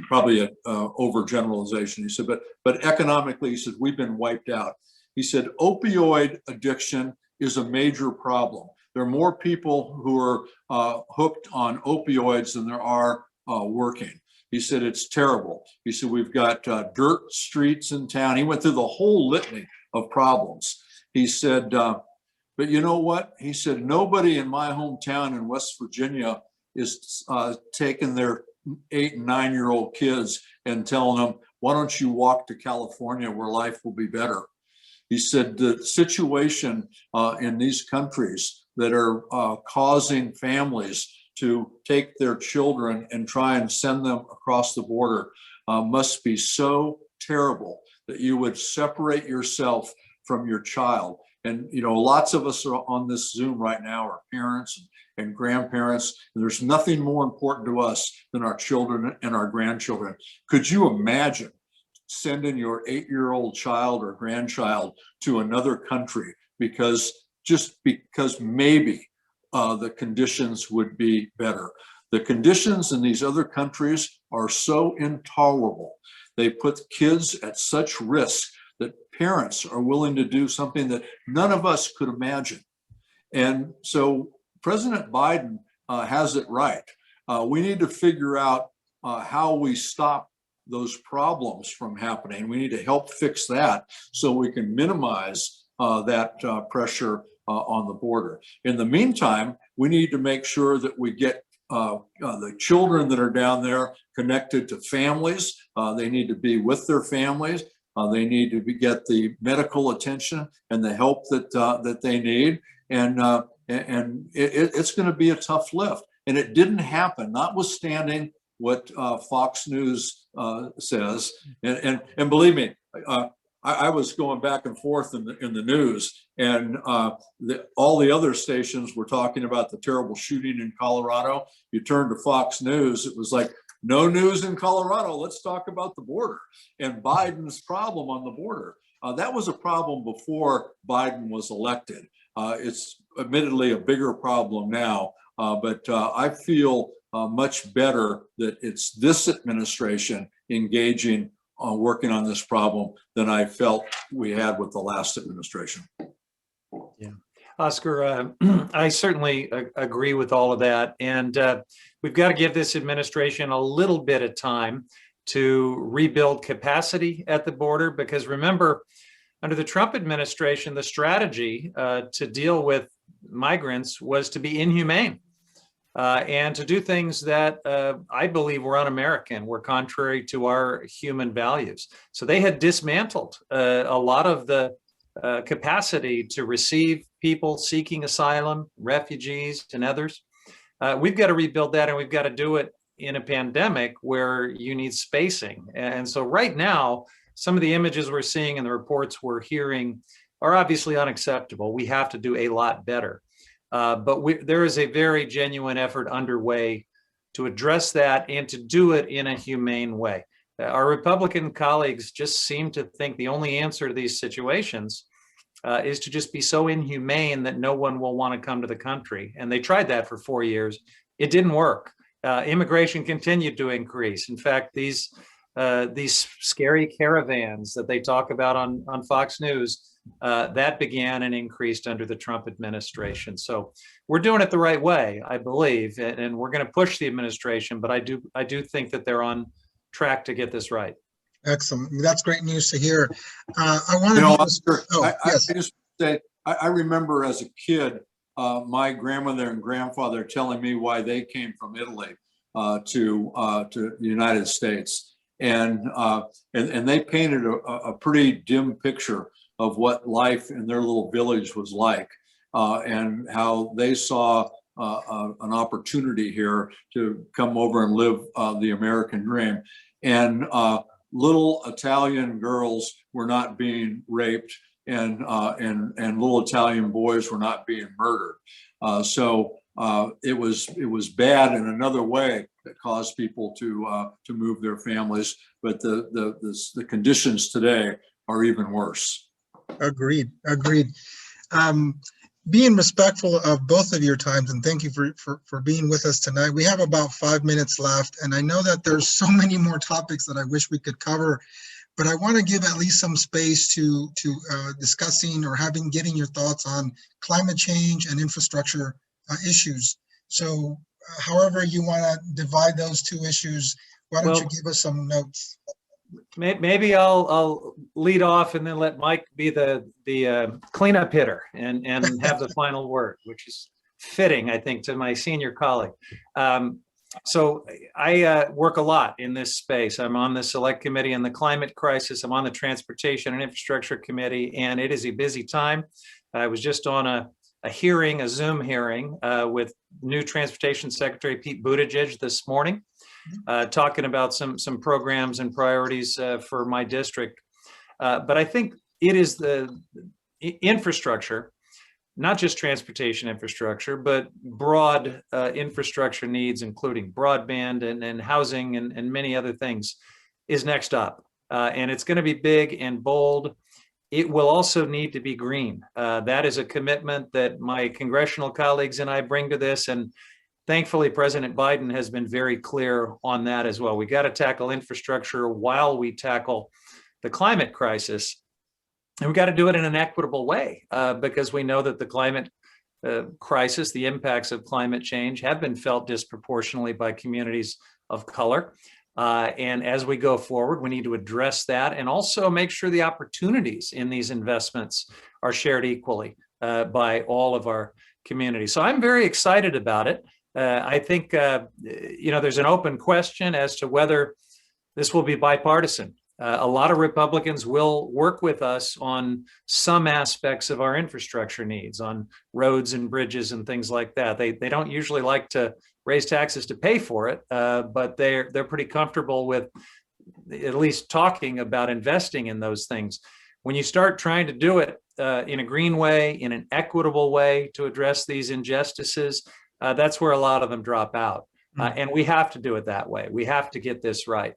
probably an overgeneralization." He said, but economically, he said, we've been wiped out. He said, opioid addiction is a major problem. There are more people who are hooked on opioids than there are working. He said, it's terrible. He said, we've got dirt streets in town. He went through the whole litany of problems. He said, but you know what? He said, nobody in my hometown in West Virginia is taking their 8 and 9-year-old kids and telling them, why don't you walk to California where life will be better? He said the situation in these countries that are causing families to take their children and try and send them across the border must be so terrible that you would separate yourself from your child. And, lots of us are on this Zoom right now are parents and grandparents, and there's nothing more important to us than our children and our grandchildren. Could you imagine sending your 8-year-old child or grandchild to another country because maybe the conditions would be better? The conditions in these other countries are so intolerable. They put kids at such risk that parents are willing to do something that none of us could imagine. And so President Biden has it right. We need to figure out how we stop those problems from happening. We need to help fix that so we can minimize that pressure on the border. In the meantime, we need to make sure that we get the children that are down there connected to families. They need to be with their families. They need to get the medical attention and the help that they need. And it's going to be a tough lift. And it didn't happen, notwithstanding what Fox News says. And believe me, I was going back and forth in the news, and all the other stations were talking about the terrible shooting in Colorado. You turn to Fox News, it was like, no news in Colorado, let's talk about the border and Biden's problem on the border. That was a problem before Biden was elected. It's admittedly a bigger problem now, but I feel much better that it's this administration engaging working on this problem than I felt we had with the last administration. Yeah. Oscar, I certainly agree with all of that. And we've got to give this administration a little bit of time to rebuild capacity at the border, because remember, under the Trump administration, the strategy to deal with migrants was to be inhumane and to do things that I believe were un-American, were contrary to our human values. So they had dismantled a lot of the capacity to receive people seeking asylum, refugees, and others. We've got to rebuild that, and we've got to do it in a pandemic where you need spacing. And so right now, some of the images we're seeing and the reports we're hearing are obviously unacceptable. We have to do a lot better. But there is a very genuine effort underway to address that and to do it in a humane way. Our Republican colleagues just seem to think the only answer to these situations is to just be so inhumane that no one will want to come to the country. And they tried that for 4 years. It didn't work. Immigration continued to increase. In fact, these scary caravans that they talk about on Fox News, that began and increased under the Trump administration. So we're doing it the right way, I believe, and we're going to push the administration. But I do think that they're on track to get this right. Excellent. That's great news to hear. I want to Oscar, yes. I just say, I remember as a kid, my grandmother and grandfather telling me why they came from Italy to the United States. And they painted a pretty dim picture of what life in their little village was like, and how they saw an opportunity here to come over and live the American dream. And little Italian girls were not being raped, and little Italian boys were not being murdered. So it was bad in another way that caused people to move their families, but the conditions today are even worse. Agreed. Being respectful of both of your times, and thank you for being with us tonight. We have about 5 minutes left, and I know that there's so many more topics that I wish we could cover, but I want to give at least some space to discussing or getting your thoughts on climate change and infrastructure issues. So however you want to divide those two issues, why don't you give us some notes? Maybe I'll lead off and then let Mike be the cleanup hitter and have the final word, which is fitting, I think, to my senior colleague. So I work a lot in this space. I'm on the Select Committee on the Climate Crisis. I'm on the Transportation and Infrastructure Committee, and it is a busy time. I was just on a Zoom hearing with new Transportation Secretary Pete Buttigieg this morning, talking about some programs and priorities for my district. But I think it is the infrastructure, not just transportation infrastructure, but broad infrastructure needs, including broadband and housing and many other things, is next up. And it's going to be big and bold. It will also need to be green. That is a commitment that my congressional colleagues and I bring to this. And thankfully, President Biden has been very clear on that as well. We got to tackle infrastructure while we tackle the climate crisis. And we got to do it in an equitable way because we know that the climate crisis, the impacts of climate change have been felt disproportionately by communities of color. And as we go forward, we need to address that and also make sure the opportunities in these investments are shared equally by all of our communities. So I'm very excited about it. I think, there's an open question as to whether this will be bipartisan. A lot of Republicans will work with us on some aspects of our infrastructure needs, on roads and bridges and things like that. They don't usually like to raise taxes to pay for it, but they're pretty comfortable with at least talking about investing in those things. When you start trying to do it in a green way, in an equitable way to address these injustices, that's where a lot of them drop out. And we have to do it that way. We have to get this right.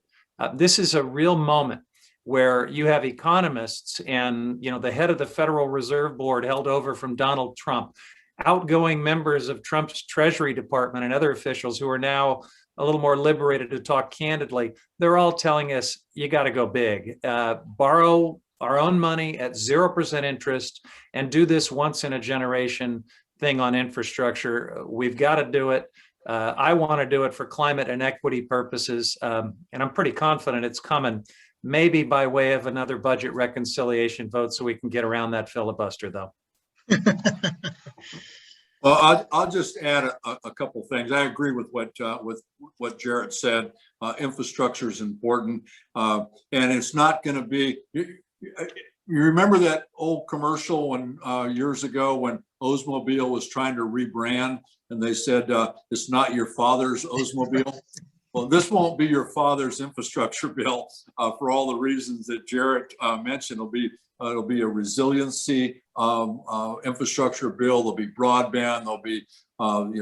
This is a real moment where you have economists and, the head of the Federal Reserve Board held over from Donald Trump, outgoing members of Trump's Treasury Department and other officials who are now a little more liberated to talk candidly. They're all telling us, you got to go big, borrow our own money at 0% interest and do this once in a generation thing on infrastructure. We've got to do it. I want to do it for climate and equity purposes. And I'm pretty confident it's coming, maybe by way of another budget reconciliation vote so we can get around that filibuster, though. Well, I'll just add a couple things. I agree with what Jared said. Infrastructure is important, and it's not going to be. You remember that old commercial when years ago when Oldsmobile was trying to rebrand, and they said it's not your father's Oldsmobile. Well, this won't be your father's infrastructure bill for all the reasons that Jared mentioned. It'll be a resiliency infrastructure bill. There'll be broadband. There'll be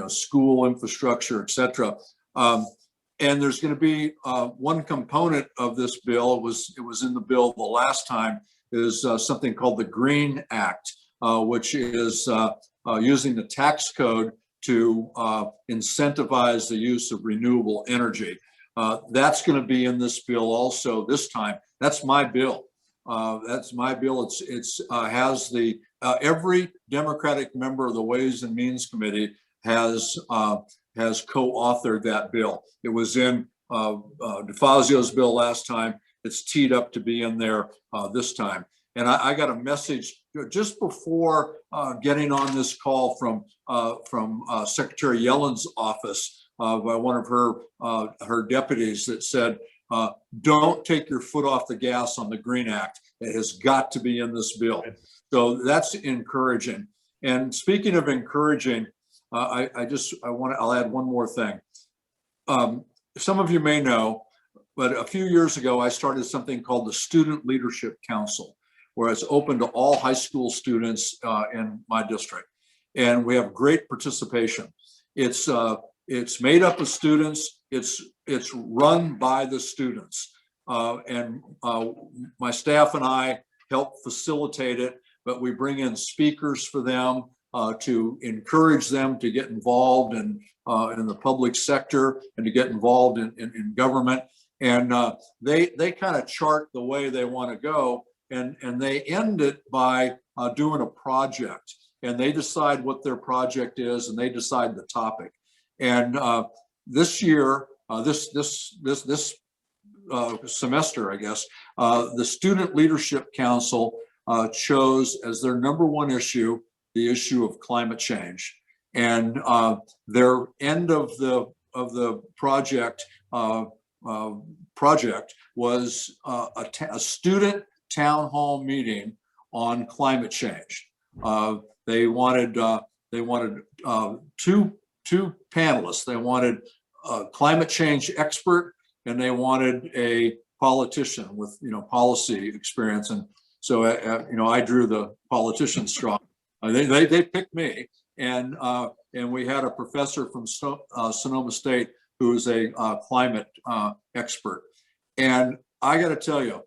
school infrastructure, et cetera. And there's going to be one component of this bill. It was in the bill the last time. Is something called the Green Act, which is using the tax code to incentivize the use of renewable energy. That's going to be in this bill also this time. That's my bill. That's my bill. It's has the every Democratic member of the Ways and Means Committee has co-authored that bill. It was in DeFazio's bill last time. It's teed up to be in there this time. And I got a message just before getting on this call from Secretary Yellen's office by one of her deputies that said, don't take your foot off the gas on the Green Act. It has got to be in this bill. So that's encouraging. And speaking of encouraging, I'll add one more thing. Some of you may know, but a few years ago, I started something called the Student Leadership Council, where it's open to all high school students in my district. And we have great participation. It's made up of students. It's run by the students. And my staff and I help facilitate it, but we bring in speakers for them to encourage them to get involved in the public sector and to get involved in government. And they kind of chart the way they want to go, and they end it by doing a project, and they decide what their project is, and they decide the topic. And this year, this semester, I guess, the Student Leadership Council chose as their ¡1 issue the issue of climate change. And their end of the project was a student town hall meeting on climate change. They wanted two panelists. They wanted a climate change expert, and they wanted a politician with policy experience. And so I drew the politician straw. They picked me, and we had a professor from Sonoma State who is a climate expert. And I got to tell you,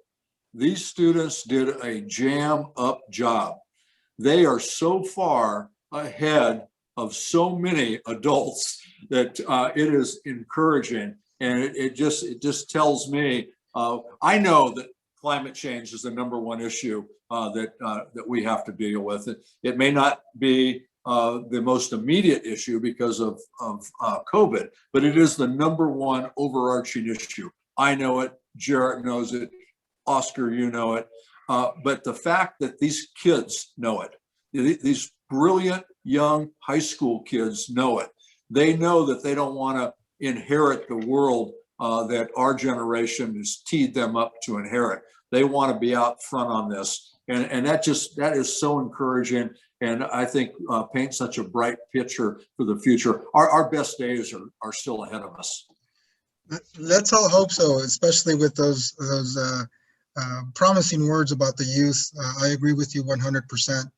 these students did a jam up job. They are so far ahead of so many adults that it is encouraging, and it just tells me I know that climate change is the #1 issue that we have to deal with. It may not be the most immediate issue because of COVID, but it is the #1 overarching issue. I know it, Jarrett knows it, Oscar, you know it, but the fact that these kids know it, these brilliant young high school kids know it. They know that they don't want to inherit the world that our generation has teed them up to inherit. They want to be out front on this. And that is so encouraging, and I think paints such a bright picture for the future. Our best days are still ahead of us. Let's all hope so, especially with those promising words about the youth. I agree with you 100%.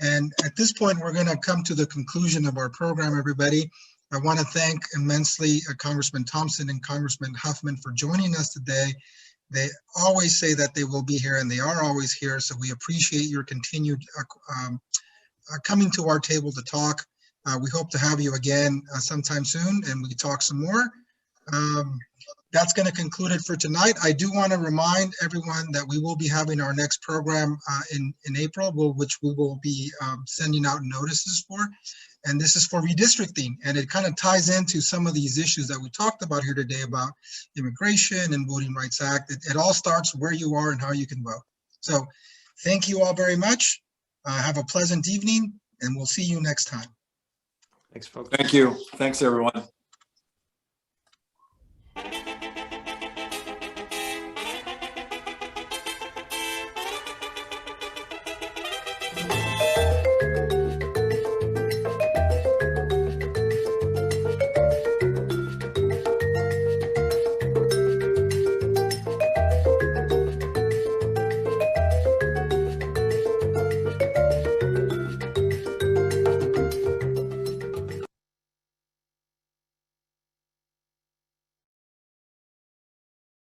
And at this point, we're going to come to the conclusion of our program, everybody. I want to thank immensely Congressman Thompson and Congressman Huffman for joining us today. They always say that they will be here, and they are always here. So we appreciate your continued coming to our table to talk. We hope to have you again sometime soon, and we can talk some more. That's going to conclude it for tonight. I do want to remind everyone that we will be having our next program in April, which we will be sending out notices for. And this is for redistricting, and it kind of ties into some of these issues that we talked about here today about immigration and Voting Rights Act. It all starts where you are and how you can vote. So thank you all very much. Have a pleasant evening, and we'll see you next time. Thanks, folks. Thank you. Thanks, everyone.